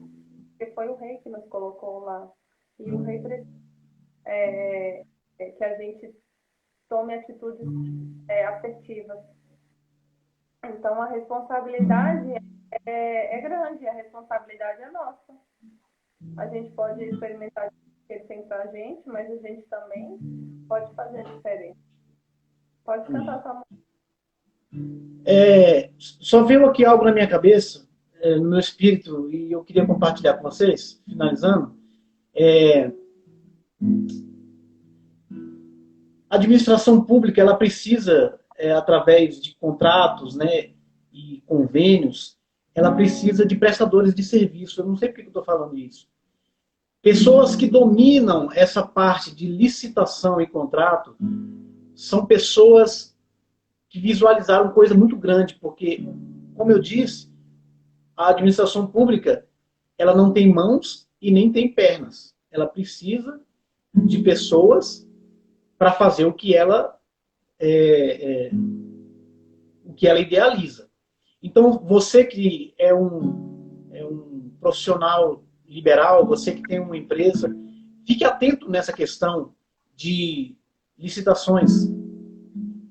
porque foi o rei que nos colocou lá. E o rei precisa que a gente tome atitudes assertivas. Então, a responsabilidade é grande, a responsabilidade é nossa. A gente pode experimentar o que ele tem pra gente, mas a gente também pode fazer a diferença. Pode cantar sua música. Só veio aqui algo na minha cabeça, no meu espírito, e eu queria compartilhar com vocês, finalizando. A administração pública ela precisa, através de contratos, né, e convênios, ela precisa de prestadores de serviço. Eu não sei por que eu estou falando isso. Pessoas que dominam essa parte de licitação e contrato são pessoas que visualizaram coisa muito grande, porque, como eu disse, a administração pública ela não tem mãos e nem tem pernas. Ela precisa de pessoas para fazer o que ela idealiza. Então, você que é um profissional liberal, você que tem uma empresa, fique atento nessa questão de licitações,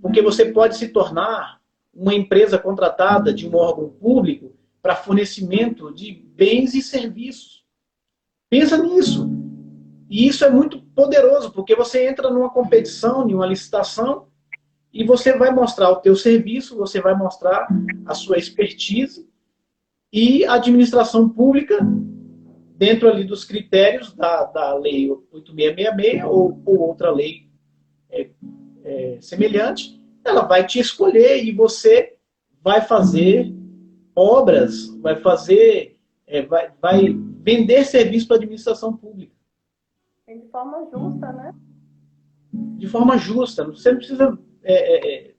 porque você pode se tornar uma empresa contratada de um órgão público para fornecimento de bens e serviços. Pensa nisso. E isso é muito poderoso, porque você entra numa competição, em uma licitação, e você vai mostrar o teu serviço, você vai mostrar a sua expertise, e a administração pública, dentro ali dos critérios da Lei 8666 ou outra lei semelhante, ela vai te escolher e você vai fazer obras, vai vender serviço para a administração pública. De forma justa, né? De forma justa. Você não precisa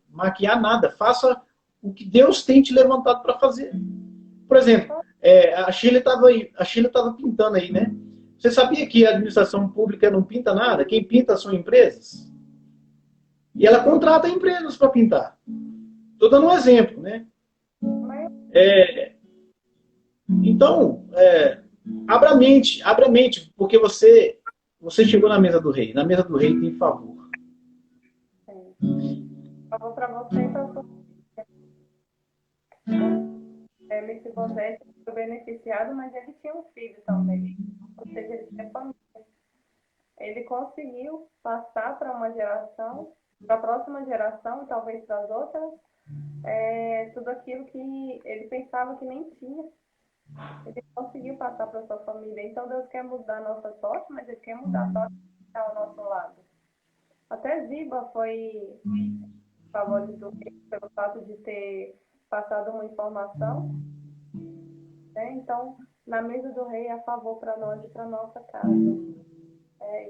maquiar nada. Faça o que Deus tem te levantado para fazer. Por exemplo, a Sheila estava pintando aí, né? Você sabia que a administração pública não pinta nada? Quem pinta são empresas. E ela contrata empresas para pintar. Estou dando um exemplo, né? Então, abra a mente, porque você chegou na mesa do rei. Na mesa do rei tem favor. Favor para você e para sua família. Mefibosete foi beneficiado, mas ele tinha um filho também. Ou seja, ele tinha família. Ele conseguiu passar para uma geração, para a próxima geração e talvez para as outras, tudo aquilo que ele pensava que nem tinha. Ele conseguiu passar para a sua família. Então Deus quer mudar a nossa sorte, mas Ele quer mudar a sorte que está ao nosso lado. Até Ziba foi favor do rei pelo fato de ter passado uma informação. Né? Então, na mesa do rei é a favor para nós e para nossa casa.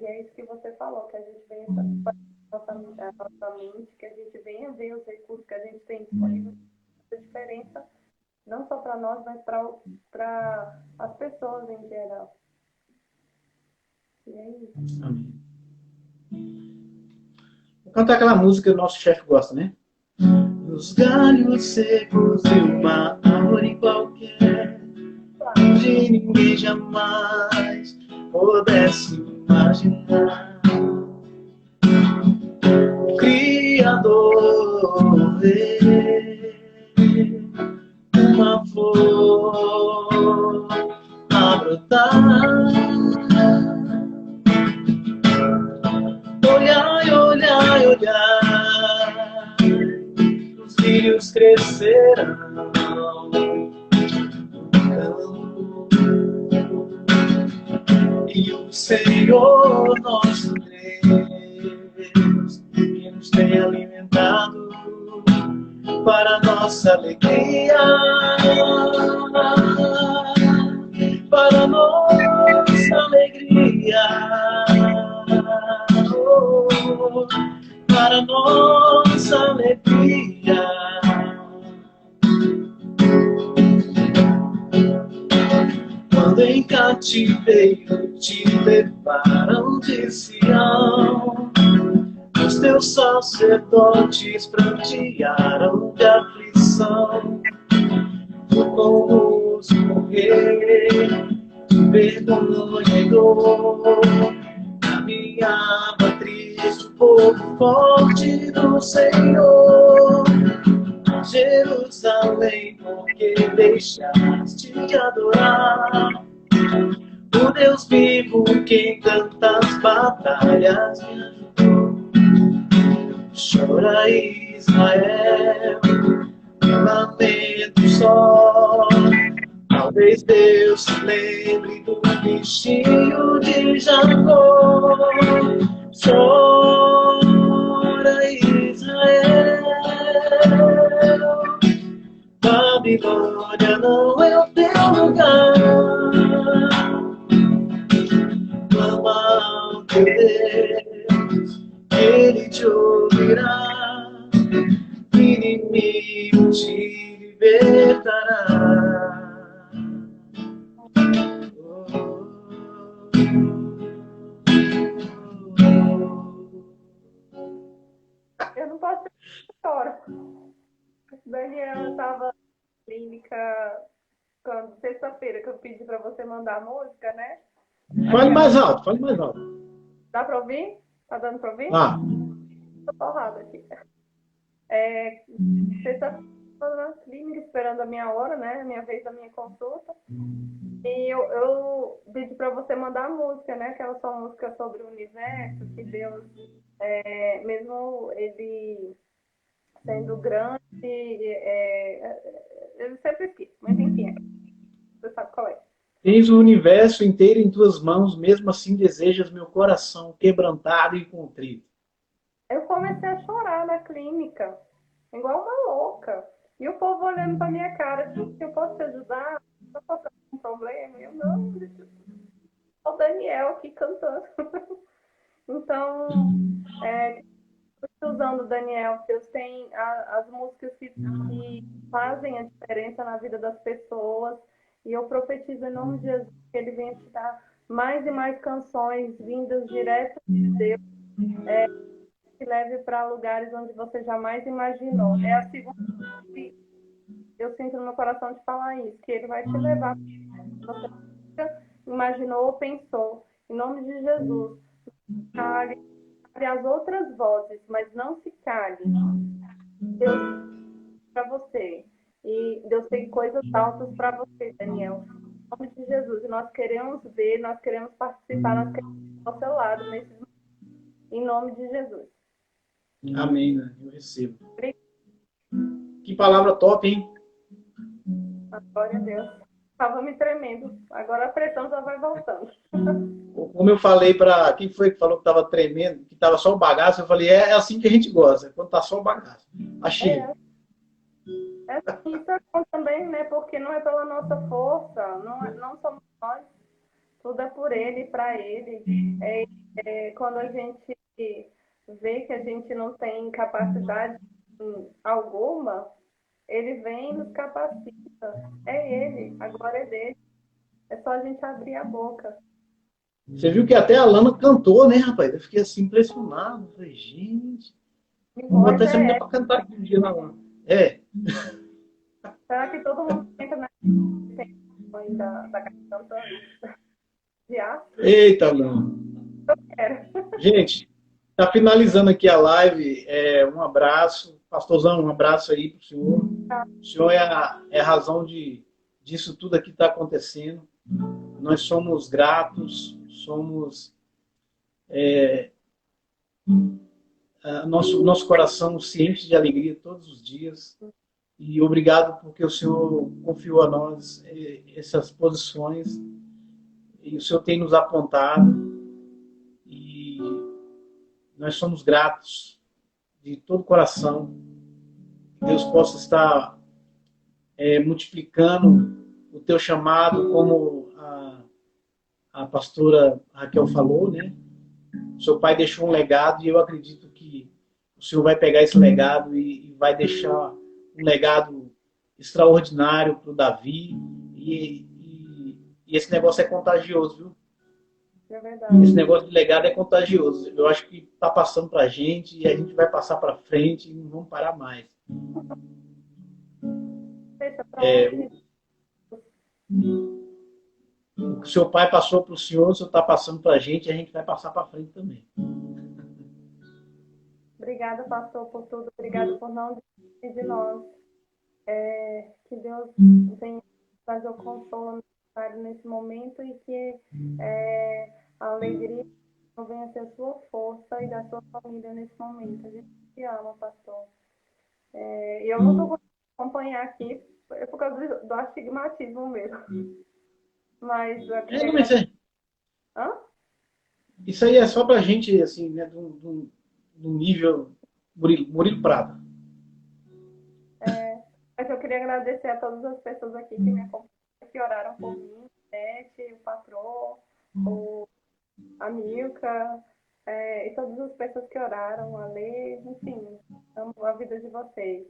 E é isso que você falou, que a gente venha a nossa mente, que a gente venha ver os recursos que a gente tem disponível, essa diferença, não só para nós, mas para as pessoas em geral. E é isso. Amém. Vou cantar aquela música que o nosso chefe gosta, né? Nos galhos secos de uma árvore qualquer, onde ninguém jamais pudesse imaginar. O Criador vê uma flor a brotar. Olhai, olhai, olhai, os filhos crescerão no campo, e o Senhor nosso Deus, que nos tem alimentado para nossa alegria, para nossa alegria, para nossa alegria. Quando em cativeiro te levaram de Sião, os teus sacerdotes prantearam de aflição. Tu como os morrer de vergonha e dor, caminhava triste o povo forte do Senhor. Jerusalém, porque deixaste de adorar o Deus vivo que em tantas batalhas me ajudou. Chora Israel, lamento só. Talvez Deus se lembre do bichinho de Jacó. Chora Israel, Babilônia não é o teu lugar. Clama ao teu Deus, Ele te ouvirá. Inimigo te libertará. Eu não posso chorar. Daniel, eu estava na clínica quando sexta-feira que eu pedi para você mandar a música, né? Fale mais alto, fale mais alto. Dá para ouvir? Tá dando para ouvir? Ah, Tô torrada aqui. Sexta-feira na clínica esperando a minha hora, né? A minha vez da minha consulta. E eu pedi para você mandar a música, né? Aquela sua música sobre o universo, que Deus, mesmo ele sendo grande, eu sempre esqueço, mas enfim, você sabe qual é. tens o universo inteiro em tuas mãos, mesmo assim desejas meu coração quebrantado e contrito. Eu comecei a chorar na clínica, igual uma louca. E o povo olhando pra minha cara, assim, eu posso te ajudar? Eu posso ter um problema? Eu não, o Daniel aqui cantando. Então, usando o Daniel, Deus tem as músicas que fazem a diferença na vida das pessoas. E eu profetizo em nome de Jesus que Ele venha te dar mais e mais canções vindas direto de Deus, que leve para lugares onde você jamais imaginou. É a segunda vez que eu sinto no meu coração de falar isso, que Ele vai te levar para você nunca imaginou ou pensou. Em nome de Jesus, cale as outras vozes, mas não se cale. Deus para você. E Deus tem coisas altas para você, Daniel. Em nome de Jesus. E nós queremos ver, nós queremos participar, nós queremos estar ao seu lado nesses momentos. Em nome de Jesus. Amém, né? Eu recebo. Que palavra top, hein? Glória a Deus. Estava me tremendo. Agora a pressão já vai voltando. Como eu falei para quem foi que falou que estava tremendo, que estava só o bagaço, eu falei, é assim que a gente gosta, quando está só o bagaço. Achei. Isso é bom também, né? Porque não é pela nossa força, não somos nós. Tudo é por Ele, para Ele. quando a gente vê que a gente não tem capacidade alguma, ele vem e nos capacita. É ele, agora é dele. É só a gente abrir a boca. Você viu que até a Lana cantou, né, rapaz? Eu fiquei assim impressionado. Falei, gente, Que vamos voz botar essa menina é pra cantar aqui um dia na Lana. É. essa? Será que todo mundo entra na questão da garganta de ar? Eita, Lana. Era. Gente, tá finalizando aqui a live. Um abraço. Pastorzão, um abraço aí pro senhor. O senhor é a razão disso tudo aqui está acontecendo. Nós somos gratos, somos nosso coração ciente de alegria todos os dias. E obrigado porque o Senhor confiou a nós essas posições e o Senhor tem nos apontado e nós somos gratos de todo o coração. Que Deus possa estar multiplicando o teu chamado, como a pastora Raquel falou, né? O seu pai deixou um legado e eu acredito que o senhor vai pegar esse legado e vai deixar um legado extraordinário para o Davi. E esse negócio é contagioso, viu? É verdade. Esse negócio de legado é contagioso. Eu acho que está passando para a gente e a gente vai passar para frente e não vamos parar mais. O que o seu pai passou para o senhor, o senhor está passando para a gente vai passar para frente também. Obrigada, pastor, por tudo. Obrigada por não desistir de nós. Que Deus venha fazer o consolo necessário nesse momento e que a alegria venha ser a sua força e da sua família nesse momento. A gente te ama, pastor. Eu não estou conseguindo acompanhar aqui, é por causa do astigmatismo mesmo. Mas eu queria... Isso aí é só pra gente, assim, né, do nível Murilo Prado. Mas eu queria agradecer a todas as pessoas aqui que me acompanharam, que oraram por mim, o patrão, a Milka, e todas as pessoas que oraram, a Lê, enfim, amo a vida de vocês.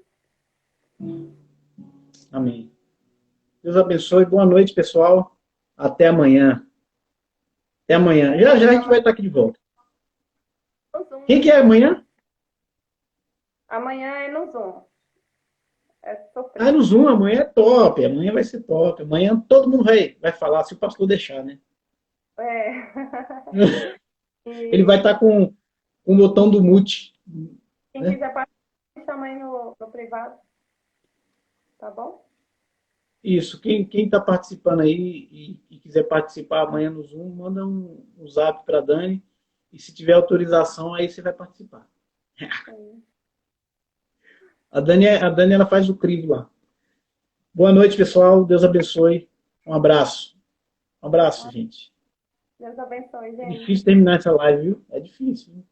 Amém. Deus abençoe. Boa noite, pessoal. Até amanhã. Até amanhã. Já já a gente vai estar aqui de volta. Quem que é amanhã? Amanhã é no Zoom. É no Zoom. Amanhã é top. Amanhã vai ser top. Amanhã todo mundo vai falar, se o pastor deixar, né? Ele vai estar com o botão do mute. Quem quiser participar, chama aí no privado. Tá bom? Isso. Quem está participando aí e quiser participar amanhã no Zoom, manda um zap para a Dani. E se tiver autorização, aí você vai participar. A Dani ela faz o crivo lá. Boa noite, pessoal. Deus abençoe. Um abraço. Um abraço, gente. Deus abençoe, gente. É difícil terminar essa live, viu? É difícil. Viu?